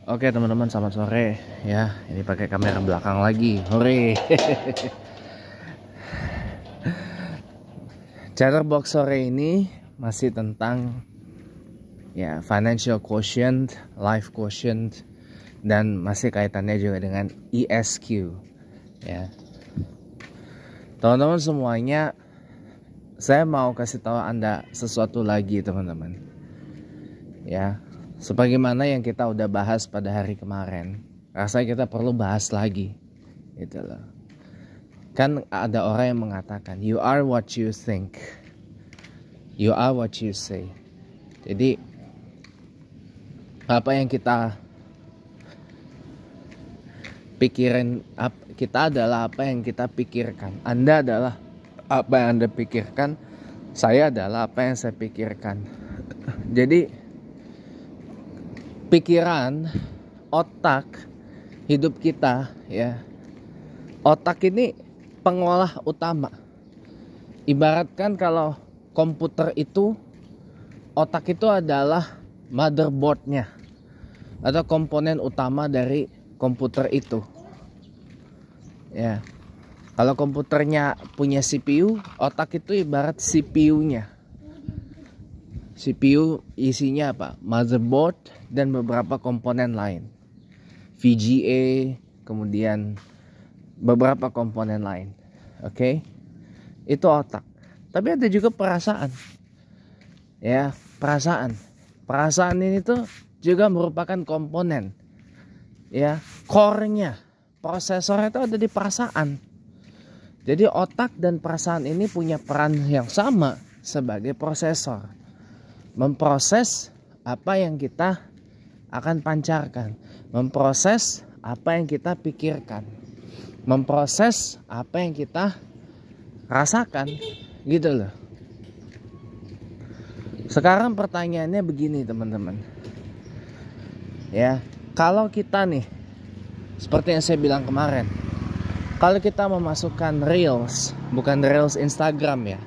Oke teman-teman, selamat sore ya. Ini pakai kamera belakang lagi. Hore. Chatterbox sore ini masih tentang ya financial quotient, life quotient, dan masih kaitannya juga dengan ESQ ya. Teman-teman semuanya, saya mau kasih tahu Anda sesuatu lagi teman-teman. Ya, sebagaimana yang kita udah bahas pada hari kemarin, rasanya kita perlu bahas lagi. Gitu loh. Kan ada orang yang mengatakan, you are what you think, you are what you say. Jadi apa yang kita pikirin, kita adalah apa yang kita pikirkan. Anda adalah apa yang Anda pikirkan. Saya adalah apa yang saya pikirkan. Jadi pikiran, otak, hidup kita ya. Otak ini pengolah utama. Ibaratkan kalau komputer itu, otak itu adalah motherboardnya atau komponen utama dari komputer itu. Ya. Kalau komputernya punya CPU, otak itu ibarat CPU-nya. CPU isinya apa? Motherboard dan beberapa komponen lain. VGA, kemudian beberapa komponen lain. Oke? Itu otak. Tapi ada juga perasaan. Ya, perasaan. Perasaan ini tuh juga merupakan komponen. Ya, core-nya, prosesornya itu ada di perasaan. Jadi otak dan perasaan ini punya peran yang sama sebagai prosesor. Memproses apa yang kita akan pancarkan, memproses apa yang kita pikirkan, memproses apa yang kita rasakan, gitu loh. Sekarang pertanyaannya begini teman-teman. Ya, kalau kita nih, seperti yang saya bilang kemarin, kalau kita memasukkan reels, bukan reels Instagram ya,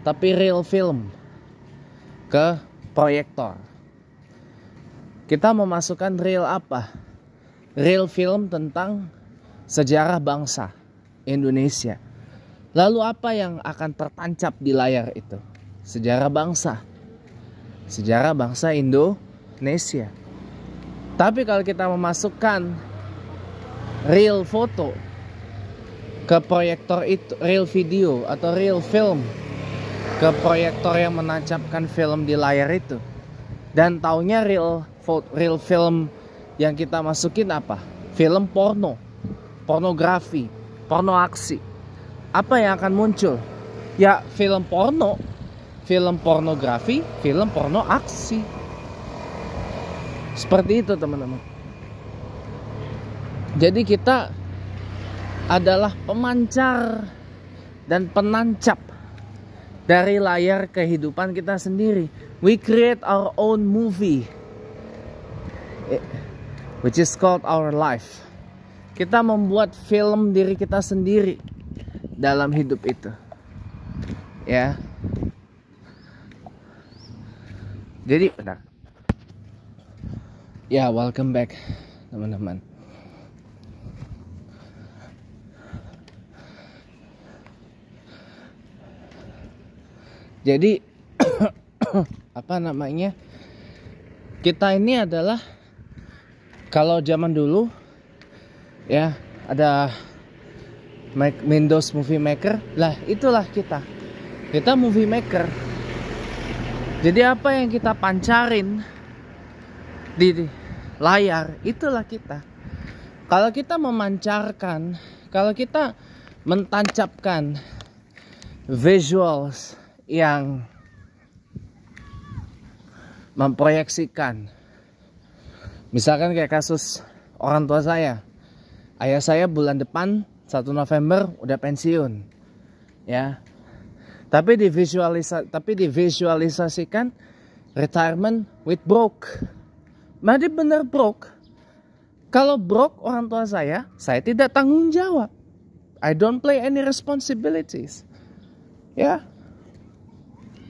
tapi reel film ke proyektor, kita memasukkan reel apa? Reel film tentang sejarah bangsa Indonesia. Lalu apa yang akan tertancap di layar itu? Sejarah bangsa. Sejarah bangsa Indonesia. Tapi kalau kita memasukkan reel foto ke proyektor itu, reel video atau reel film ke proyektor yang menancapkan film di layar itu, dan taunya reel film yang kita masukin apa? Film porno, pornografi, porno aksi. Apa yang akan muncul? Ya film porno, film pornografi, film porno aksi. Seperti itu teman-teman. Jadi kita adalah pemancar dan penancap dari layar kehidupan kita sendiri. We create our own movie, which is called our life. Kita membuat film diri kita sendiri dalam hidup itu. Ya. Jadi benar. Ya, welcome back teman-teman. Jadi apa namanya? Kita ini adalah, kalau zaman dulu ya ada Windows Movie Maker, lah itulah kita. Kita movie maker. Jadi apa yang kita pancarin di layar, itulah kita. Kalau kita memancarkan, kalau kita mentancapkan visuals yang memproyeksikan, misalkan kayak kasus orang tua saya, ayah saya bulan depan 1 November udah pensiun ya, tapi divisualisasikan retirement with broke. Jadi bener broke. Kalau broke orang tua saya tidak tanggung jawab. I don't play any responsibilities ya.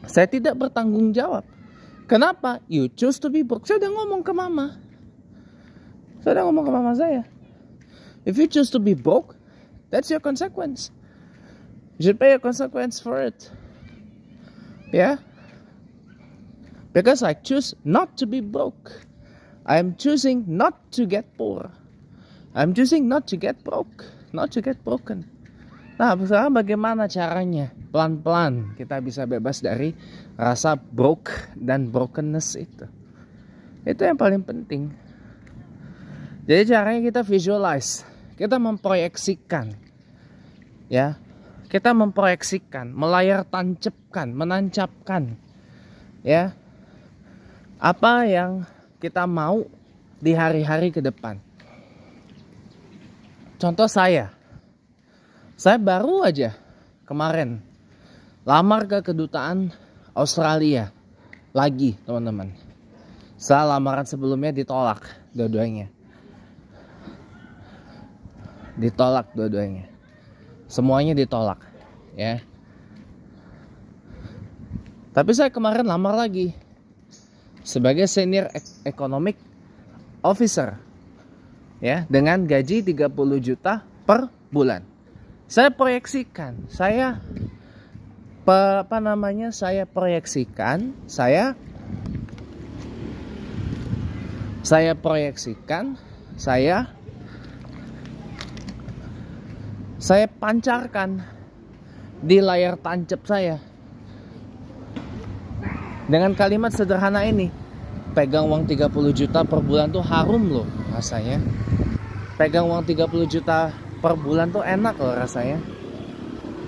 Saya tidak bertanggung jawab. Kenapa? You choose to be broke. Saya udah ngomong ke mama. Saya. If you choose to be broke, that's your consequence. You should pay a consequence for it. Yeah? Because I choose not to be broke. I am choosing not to get poor. I'm choosing not to get broke. Not to get broken. Nah, sekarang bagaimana caranya? Pelan-pelan kita bisa bebas dari rasa broke dan brokenness itu. Itu yang paling penting. Jadi caranya kita visualize. Kita memproyeksikan. Ya. Kita memproyeksikan, melayar tancapkan, menancapkan. Ya. Apa yang kita mau di hari-hari ke depan. Contoh saya baru aja kemarin lamar ke kedutaan Australia lagi, teman-teman. Setelah lamaran sebelumnya ditolak dua-duanya. Semuanya ditolak, ya. Tapi saya kemarin lamar lagi sebagai senior economic officer, ya, dengan gaji 30 juta per bulan. Saya proyeksikan, saya pancarkan di layar tancap saya dengan kalimat sederhana ini. Pegang uang 30 juta per bulan tuh harum loh rasanya. Pegang uang 30 juta per bulan tuh enak loh rasanya.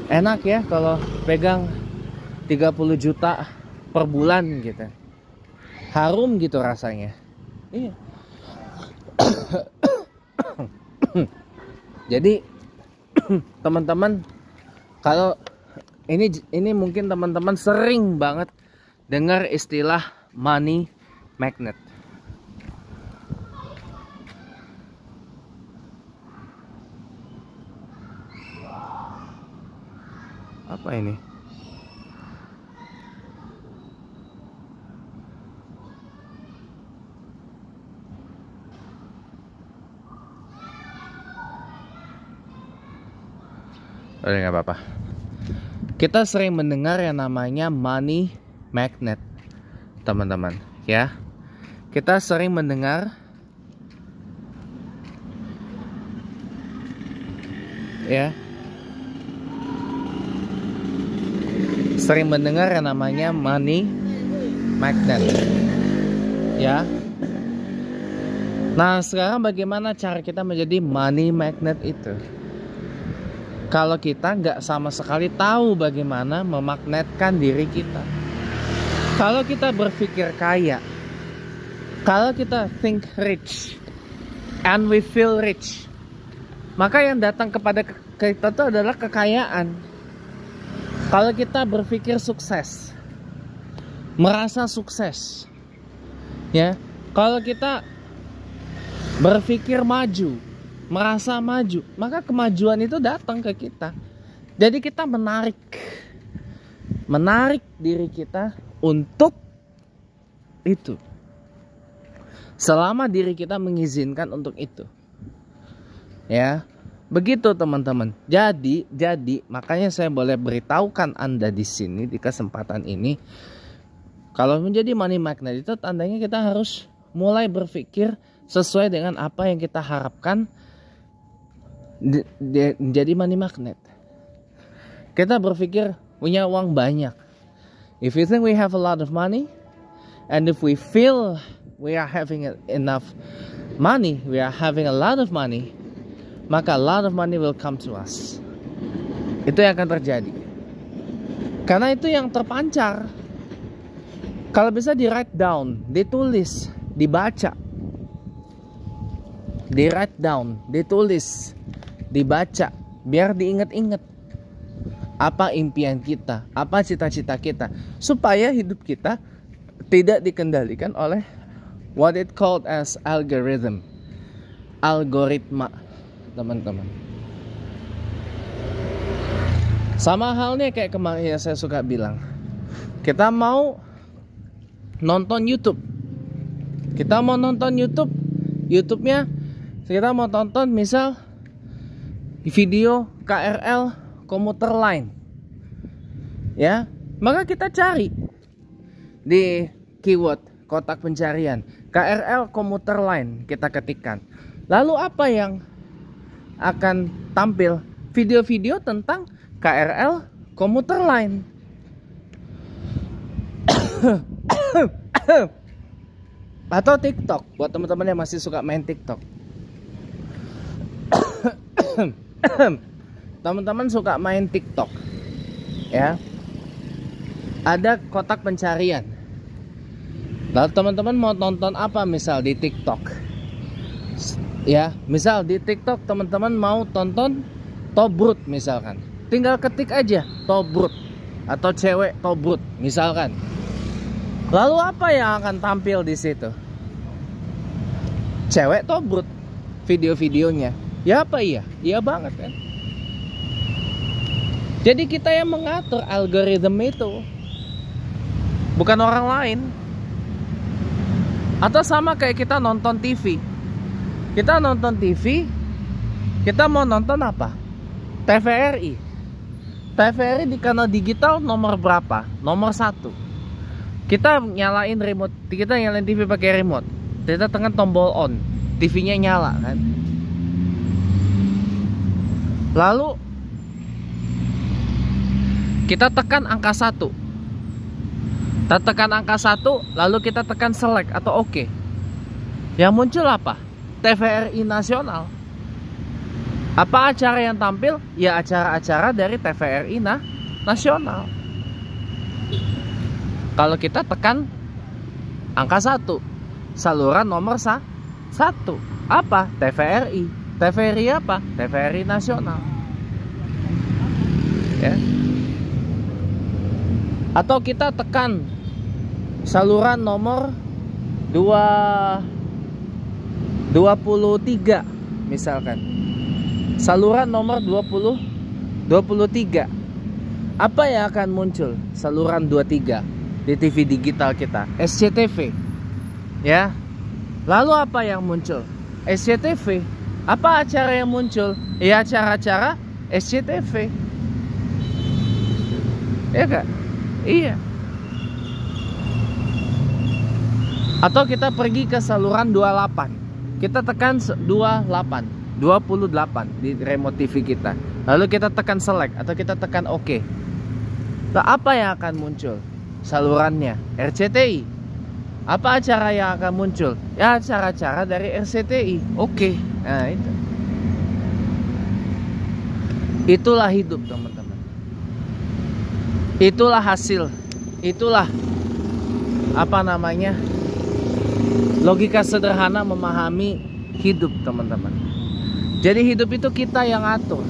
Enak ya kalau pegang 30 juta per bulan gitu. Harum gitu rasanya. Iya. Jadi teman-teman, kalau ini mungkin teman-teman sering banget dengar istilah money magnet. Apa ini? Udah nggak apa-apa. Kita sering mendengar yang namanya money magnet, teman-teman, ya. Kita sering mendengar, ya. Sering mendengar yang namanya money magnet, ya. Nah, sekarang bagaimana cara kita menjadi money magnet itu? Kalau kita nggak sama sekali tahu bagaimana memagnetkan diri kita. Kalau kita berpikir kaya, kalau kita think rich and we feel rich, maka yang datang kepada kita itu adalah kekayaan. Kalau kita berpikir sukses, merasa sukses, ya. Kalau kita berpikir maju, merasa maju, maka kemajuan itu datang ke kita. Jadi kita menarik diri kita untuk itu, selama diri kita mengizinkan untuk itu, ya. Begitu teman-teman. Jadi makanya saya boleh beritahukan Anda di sini di kesempatan ini, kalau menjadi money magnet itu tandanya kita harus mulai berpikir sesuai dengan apa yang kita harapkan jadi money magnet. Kita berpikir punya uang banyak. If you think we have a lot of money, and if we feel we are having enough money, we are having a lot of money, maka a lot of money will come to us. Itu yang akan terjadi. Karena itu yang terpancar. Kalau bisa di write down, ditulis, dibaca. Di write down, ditulis, dibaca, biar diingat-ingat apa impian kita, apa cita-cita kita, supaya hidup kita tidak dikendalikan oleh what it called as algoritma, teman-teman. Sama halnya kayak kemarin ya, saya suka bilang, kita mau nonton YouTube. Kita mau nonton YouTube-nya kita mau tonton misal video KRL komuter line. Ya, maka kita cari di keyword kotak pencarian KRL komuter line, kita ketikkan. Lalu apa yang akan tampil? Video-video tentang KRL komuter line. Atau TikTok buat teman-teman yang masih suka main TikTok. Teman-teman suka main TikTok, ya, ada kotak pencarian. Lalu teman-teman mau tonton apa misal di TikTok, ya, misal di TikTok teman-teman mau tonton tobrut misalkan, tinggal ketik aja tobrut atau cewek tobrut misalkan. Lalu apa yang akan tampil di situ? Cewek tobrut, video-videonya. Ya apa iya? Iya banget kan? Jadi kita yang mengatur algoritma itu, bukan orang lain. Atau sama kayak kita nonton TV. Kita nonton TV, kita mau nonton apa? TVRI. TVRI di kanal digital nomor berapa? Nomor 1. Kita nyalain remote, kita nyalain TV pakai remote. Kita tekan tombol on, TV-nya nyala kan. Lalu kita tekan angka 1. Kita tekan angka 1, lalu kita tekan select atau oke. Yang muncul apa? TVRI nasional. Apa acara yang tampil? Ya acara-acara dari TVRI nasional. Kalau kita tekan angka 1, saluran nomor 1, apa? TVRI. TVRI apa? TVRI nasional. Ya. Atau kita tekan saluran nomor 23 misalkan. Saluran nomor 23. Apa yang akan muncul? Saluran 23 di TV digital kita, SCTV. Ya. Lalu apa yang muncul? SCTV. Apa acara yang muncul? Ya acara-acara SCTV. Ya kan? Iya. Atau kita pergi ke saluran 28. Kita tekan 28 di remote TV kita. Lalu kita tekan select atau kita tekan OK. Nah, apa yang akan muncul? Salurannya RCTI. Apa acara yang akan muncul? Ya acara-acara dari RCTI. Oke. Nah itu. Itulah hidup teman-teman. Itulah hasil. Itulah apa namanya, logika sederhana memahami hidup teman-teman. Jadi hidup itu kita yang atur,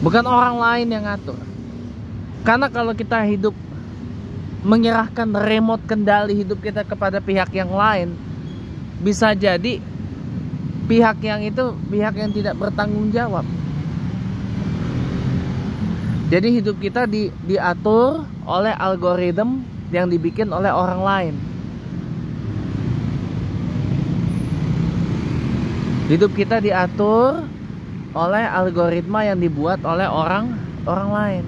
bukan orang lain yang atur. Karena kalau kita hidup menyerahkan remote kendali hidup kita kepada pihak yang lain, bisa jadi pihak yang itu pihak yang tidak bertanggung jawab. Jadi hidup kita diatur oleh algoritma yang dibikin oleh orang lain. Hidup kita diatur oleh algoritma yang dibuat oleh orang lain.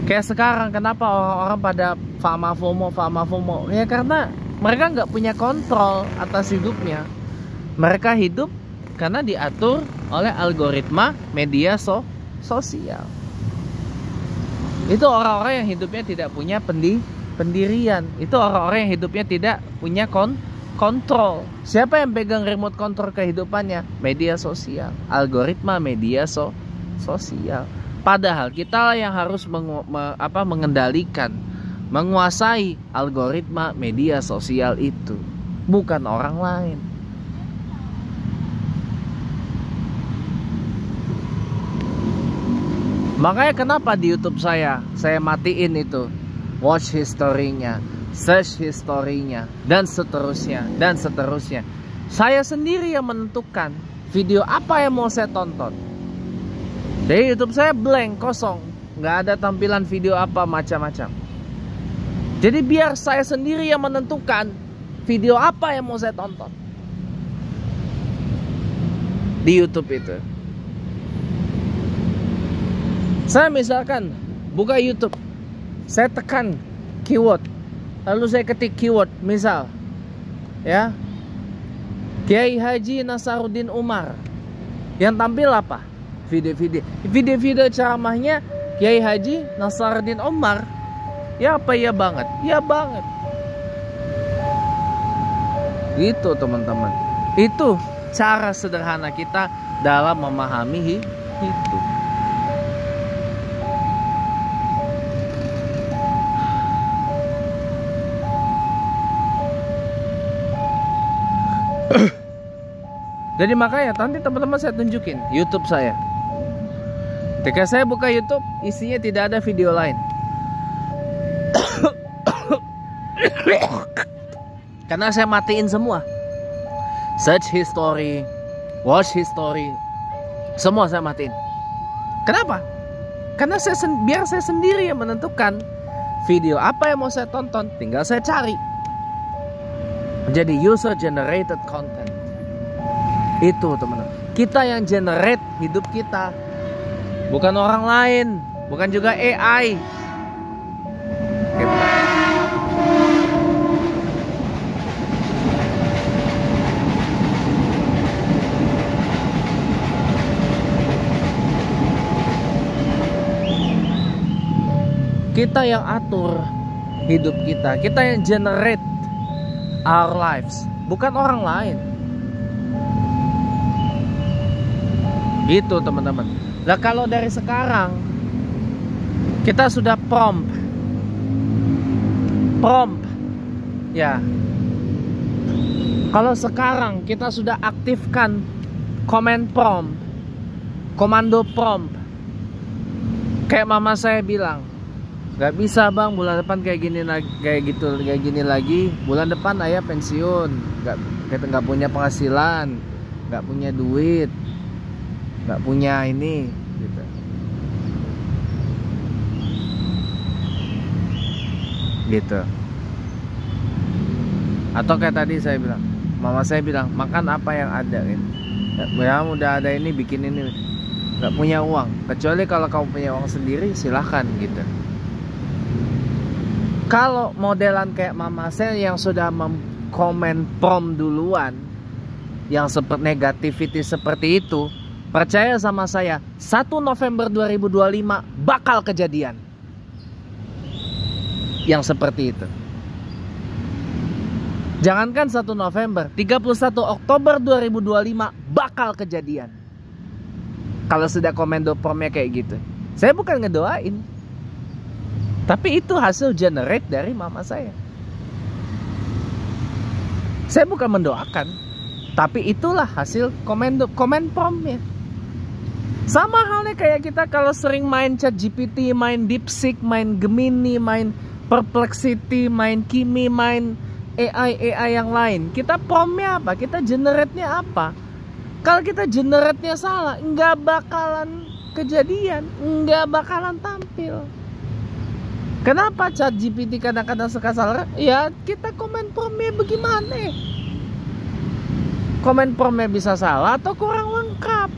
Kayak sekarang, kenapa orang-orang pada FOMO? Ya karena mereka nggak punya kontrol atas hidupnya. Mereka hidup karena diatur oleh algoritma media sosial. Itu orang-orang yang hidupnya tidak punya pendirian. Itu orang-orang yang hidupnya tidak punya kontrol. Siapa yang pegang remote kontrol kehidupannya? Media sosial, algoritma media sosial. Padahal kita yang harus mengendalikan, menguasai algoritma media sosial itu, bukan orang lain. Makanya kenapa di YouTube saya matiin itu watch history-nya, search history-nya, dan seterusnya. Saya sendiri yang menentukan video apa yang mau saya tonton. Jadi YouTube saya blank, kosong, nggak ada tampilan video apa macam-macam. Jadi biar saya sendiri yang menentukan video apa yang mau saya tonton di YouTube itu. Saya misalkan buka YouTube, saya tekan keyword, lalu saya ketik keyword, misal ya, Kiai Haji Nasaruddin Umar. Yang tampil apa? Video-video ceramahnya Kiai Haji Nasaruddin Umar. Ya apa ya banget? Ya banget. Itu teman-teman. Itu cara sederhana kita dalam memahami hidup. Jadi makanya nanti teman-teman saya tunjukin YouTube saya. Ketika saya buka YouTube, isinya tidak ada video lain. Karena saya matiin semua. Search history, watch history, semua saya matiin. Kenapa? Karena biar saya sendiri yang menentukan video apa yang mau saya tonton, tinggal saya cari. Jadi user generated content. Itu teman-teman. Kita yang generate hidup kita, bukan orang lain, bukan juga AI. Kita yang atur hidup kita, kita yang generate our lives, bukan orang lain. Gitu teman-teman. Nah kalau dari sekarang kita sudah prompt ya. Kalau sekarang kita sudah aktifkan komando prompt. Kayak mama saya bilang, gak bisa bang, bulan depan kayak gini lagi. Bulan depan ayah pensiun, gak punya penghasilan, gak punya duit, gak punya ini gitu. Gitu. Atau kayak tadi saya bilang, mama saya bilang, makan apa yang ada gitu. Ya udah ada ini, bikin ini. Gak punya uang, kecuali kalau kamu punya uang sendiri silahkan gitu. Kalau modelan kayak mama saya yang sudah mengkomen prompt duluan, yang seperti negativity seperti itu, percaya sama saya, 1 November 2025 bakal kejadian yang seperti itu. Jangankan 1 November, 31 Oktober 2025 bakal kejadian. Kalau sudah komendo promnya kayak gitu. Saya bukan ngedoain, tapi itu hasil generate dari mama saya. Saya bukan mendoakan, tapi itulah hasil komen promnya. Sama halnya kayak kita kalau sering main ChatGPT, main DeepSeek, main Gemini, main Perplexity, main Kimi, main AI yang lain. Kita promnya apa? Kita generate-nya apa? Kalau kita generate-nya salah, nggak bakalan kejadian, nggak bakalan tampil. Kenapa ChatGPT kadang-kadang suka salah? Ya kita komen promnya bagaimana? Komen promnya bisa salah atau kurang lengkap.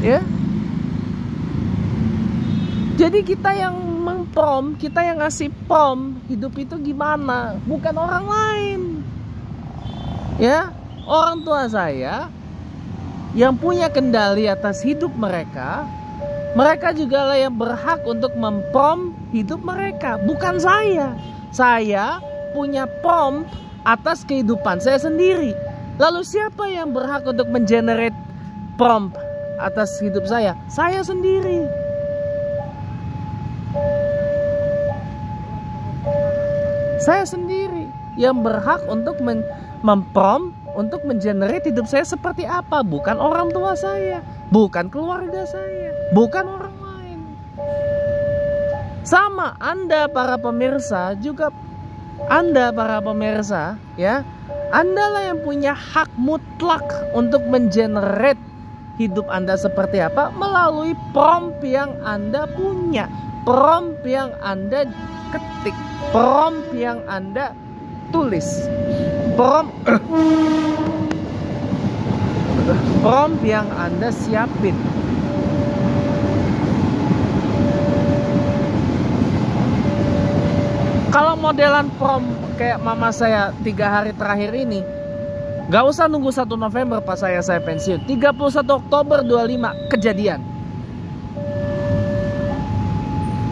Ya. Jadi kita yang mengprompt, kita yang ngasih prompt, hidup itu gimana, bukan orang lain. Ya, orang tua saya yang punya kendali atas hidup mereka, mereka juga lah yang berhak untuk memprompt hidup mereka, bukan saya. Saya punya prompt atas kehidupan saya sendiri. Lalu siapa yang berhak untuk mengenerate prompt atas hidup saya? Saya sendiri. Saya sendiri yang berhak untuk memprompt untuk mengenerate hidup saya seperti apa, bukan orang tua saya, bukan keluarga saya, bukan orang lain. Sama Anda para pemirsa juga, Anda para pemirsa ya, Anda lah yang punya hak mutlak untuk mengenerate hidup Anda seperti apa? Melalui prompt yang Anda punya, prompt yang Anda ketik, prompt yang Anda tulis, prompt yang Anda siapin. Kalau modelan prompt kayak mama saya 3 hari terakhir ini, gak usah nunggu 1 November pas saya pensiun. 31 Oktober 25 kejadian.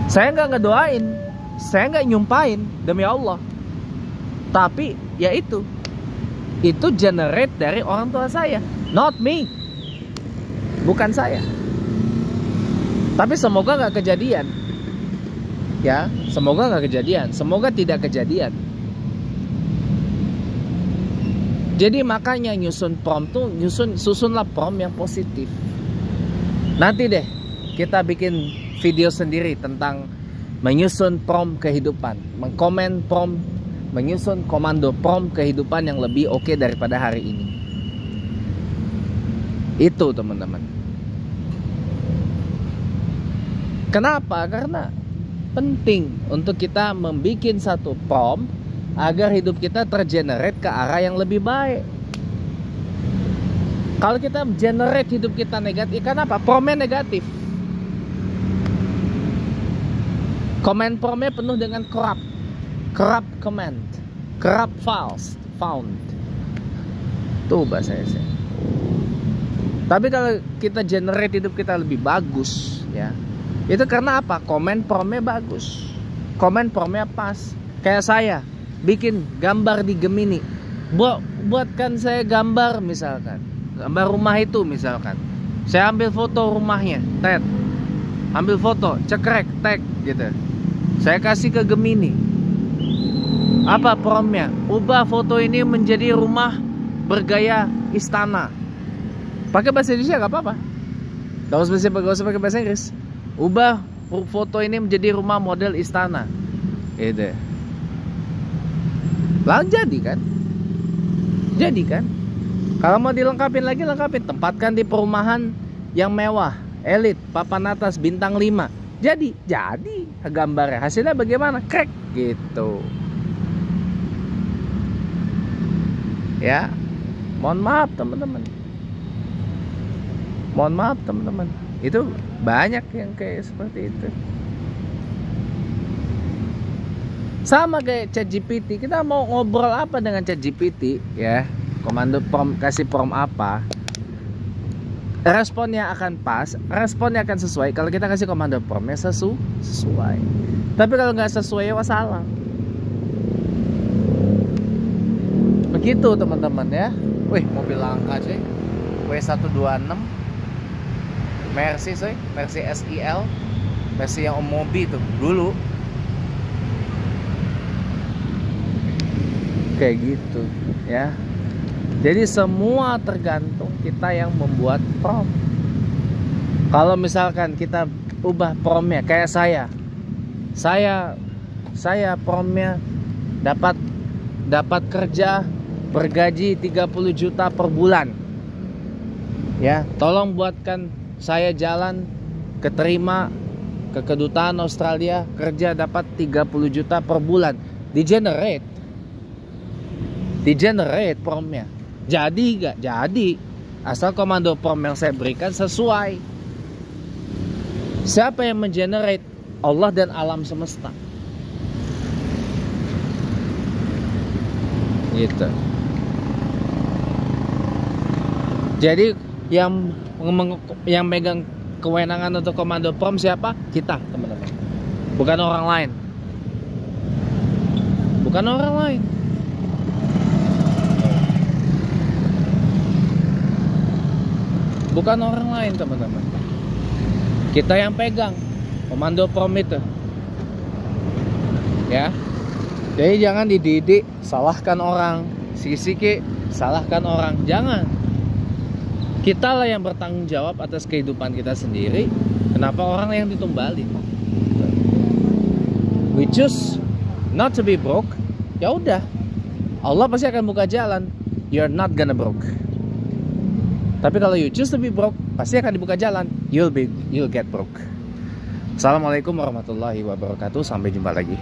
Saya nggak ngedoain, saya nggak nyumpain demi Allah. Tapi ya itu generate dari orang tua saya, not me, bukan saya. Tapi semoga nggak kejadian. Ya, semoga nggak kejadian, semoga tidak kejadian. Jadi makanya nyusun prompt tuh, susunlah prompt yang positif. Nanti deh kita bikin video sendiri tentang menyusun prompt kehidupan, mengkomen prompt, menyusun komando prompt kehidupan yang lebih oke daripada hari ini. Itu teman-teman. Kenapa? Karena penting untuk kita membuat satu prompt agar hidup kita tergenerate ke arah yang lebih baik. Kalau kita generate hidup kita negatif, kenapa? Promptnya negatif. Comment promptnya penuh dengan corrupt comment, corrupt files found. Tuh bahasa saya. Tapi kalau kita generate hidup kita lebih bagus, ya, itu karena apa? Comment promptnya bagus, comment promptnya pas. Kayak saya bikin gambar di Gemini, buatkan saya gambar misalkan, gambar rumah itu misalkan. Saya ambil foto rumahnya, ambil foto, cekrek, tag gitu. Saya kasih ke Gemini. Apa promptnya? Ubah foto ini menjadi rumah bergaya istana. Pakai bahasa Indonesia gak apa-apa. Gak usah pakai bahasa Inggris. Ubah foto ini menjadi rumah model istana. Gitu. Lalu jadi kan? Jadi kan? Kalau mau dilengkapin lagi, lengkapin. Tempatkan di perumahan yang mewah, elit, papan atas, bintang 5. Jadi gambarnya. Hasilnya bagaimana? Crack gitu. Ya. Mohon maaf teman-teman. Itu banyak yang kayak seperti itu. Sama kayak ChatGPT. Kita mau ngobrol apa dengan ChatGPT, ya? Komando prompt, kasih prompt apa, responnya akan pas, responnya akan sesuai kalau kita kasih komando promptnya sesuai. Tapi kalau nggak sesuai, ya salah. Begitu teman-teman ya. Wih, mobil langka cuy, W126 Mercy coy, Mercy SEL, Mercy yang Om Mobi tuh dulu. Kayak gitu ya. Jadi semua tergantung kita yang membuat prompt. Kalau misalkan kita ubah promptnya kayak saya promptnya dapat kerja bergaji 30 juta per bulan. Ya, tolong buatkan saya jalan keterima ke kedutaan Australia, kerja dapat 30 juta per bulan. Di-generate promptnya. Jadi gak? Jadi. Asal komando prompt yang saya berikan sesuai. Siapa yang mengenerate? Allah dan alam semesta. Gitu. Jadi yang megang kewenangan untuk komando prompt siapa? Kita, teman-teman. Bukan orang lain. Bukan orang lain. Bukan orang lain, teman-teman. Kita yang pegang komando prompt itu. Ya. Jadi jangan dididik, salahkan orang, siki-siki, salahkan orang. Jangan. Kita lah yang bertanggung jawab atas kehidupan kita sendiri. Kenapa orang yang ditumbalin? We choose not to be broke. Ya udah. Allah pasti akan buka jalan. You're not gonna broke. Tapi kalau you choose to be broke, pasti akan dibuka jalan. You'll get broke. Assalamualaikum warahmatullahi wabarakatuh. Sampai jumpa lagi.